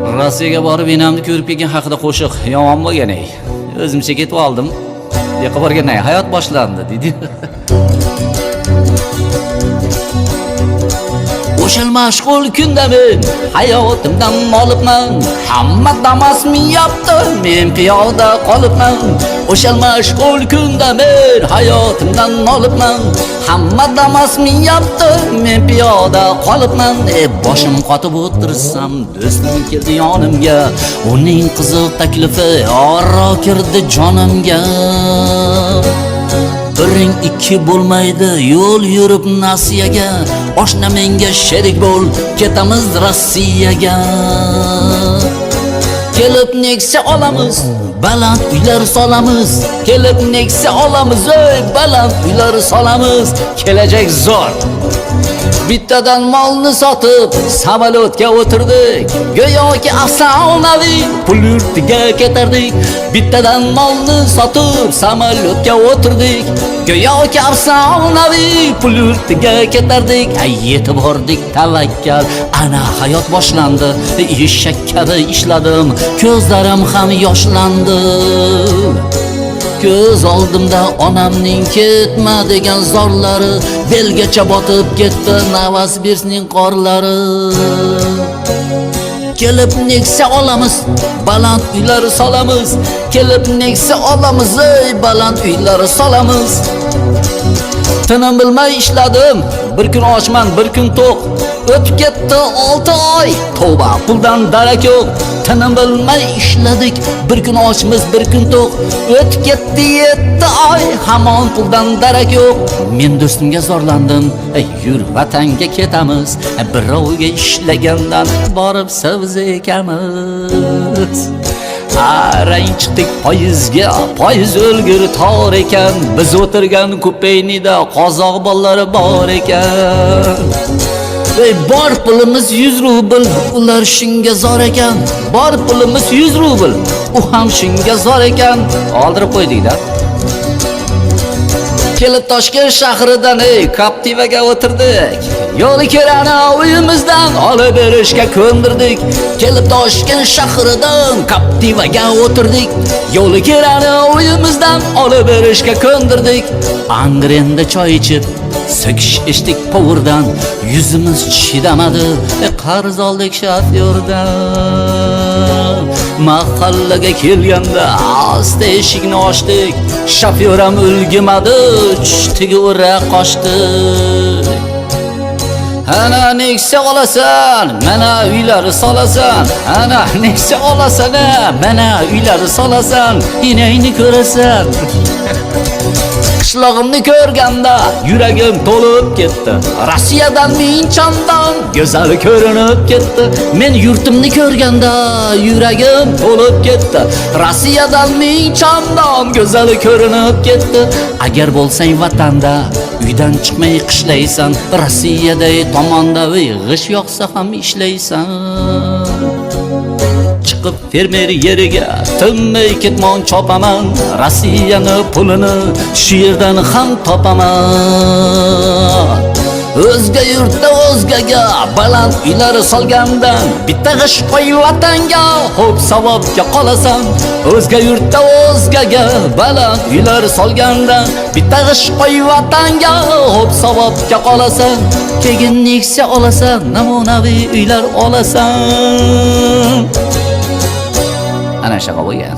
Rossiyaga borib enamni ko'rib kelgan haqida qo'shiq yomon bo'lgan-ey. O'zimcha ketib oldim. Yoqqa borgandan hayot boshlandi dedi. O'shal mashg'ul kunda men hayotimdan olibman. Hamma damasmi yapti, men piyoda qolibman. O'shal mashg'ul kunda men hayotimdan olibman. Hamma damasmi yapti, men piyoda qolibman. Boshim qotib o'tirsam, do'stim keldi yonimga. Uning qiziq taklifi ora kirdi jonimga. Biring ikki bo'lmaydi, yo'l yurib nasiyaga. Oshna menga sherik bo'l, ketamiz Rossiyaga. Kelib Nexia olamiz, baland uylar solamiz. Kelib Nexia olamiz, baland uylar solamiz. Kelajak zo'r. Bittadan molni sotib, samolyotga o'tirdik. Go'yoki afsonaviy pul yurtiga ketardik. Bittadan molni sotib, samolyotga o'tirdik. Go'yoki afsonaviy pul yurtiga ketardik. Yetib bordik tavakkal. Ana hayot boshlandi. Eshak kabi ishladim, ko'zlarim ham yoshlandi. Ko'z oldimda onamning ketma degan zorlari, belgacha botib ketdi Novosibirskning qorlari. Kelib Nexia olamiz, baland uylar solamiz. Kelib Nexia olamiz, baland uylar solamiz. Tinim bilmay ishladim, bir kun ochman, bir kun to'q. O'tib ketdi 6 oy, tavba puldan darak yo'q. Tinim bilmay ishladik, bir kun ochmiz, bir kun to'q. O'tib ketdi 7 oy, hamon puldan darak yo'q. Men do'stimga zorlandim, yur vatanga ketamiz. Birovga ishlagandan borib savz ekamiz. Arang chiqdik poyizga, poyiz o'lgur tor ekan. Biz o'tirgan kupeynida qozoq bolalari bor ekan. Bor pulimiz 100 rubl, ular shunga zor ekan. Bor pulimiz 100 rubl, u ham shunga zor ekan. Oldirib qo'ydik-da. Kelib Toshkent shahridan Captivaga o'tirdik. Yo'li kerani uyimizdan olib berishga ko'ndirdik. Kelib Toshkent shahridan Captivaga o'tirdik. Yo'li kerani uyimizdan olib berishga ko'ndirdik. Angrenda choy ichib so'kish eshitdik povurdan. Yuzimiz chidamadi, qarz oldik shofyordan. Mahallaga kelganda asta eshikni ochdik. Shofyor ham ulgimadi, tushdiga ura qochdi. Ana Nexia olasan, mana uylar solasan. Ana Nexia olasan, mana uylar solasan. Inayni ko'rasan. Qishlog'imni ko'rganda yuragim to'lib ketdi. Rossiyadan ming chandon go'zal ko'rinib ketdi. Men yurtimni ko'rganda yuragim to'lib ketdi. Rossiyadan ming chandon go'zal ko'rinib ketdi. Agar bo'lsang vatanda, uydan chiqmay qishlaysan. Rossiyada tomonda g'ish yoqsa ham ishlaysan. Chiqib fermer yeriga tinmay ketmon chopaman. Rossiyani pulini shu yerdan ham topaman. O'zga yurtda o'zgaga baland uylar solgandan bitta g'ish qo'y vatanga, xo'p savobga qolasan. O'zga yurtda o'zgaga baland uylar solgandan bitta g'ish qo'y vatanga, xo'p savobga qolasan. Keyin Nexia olasan, namunaviy uylar olasan. Ana shunaqa bo'lgan.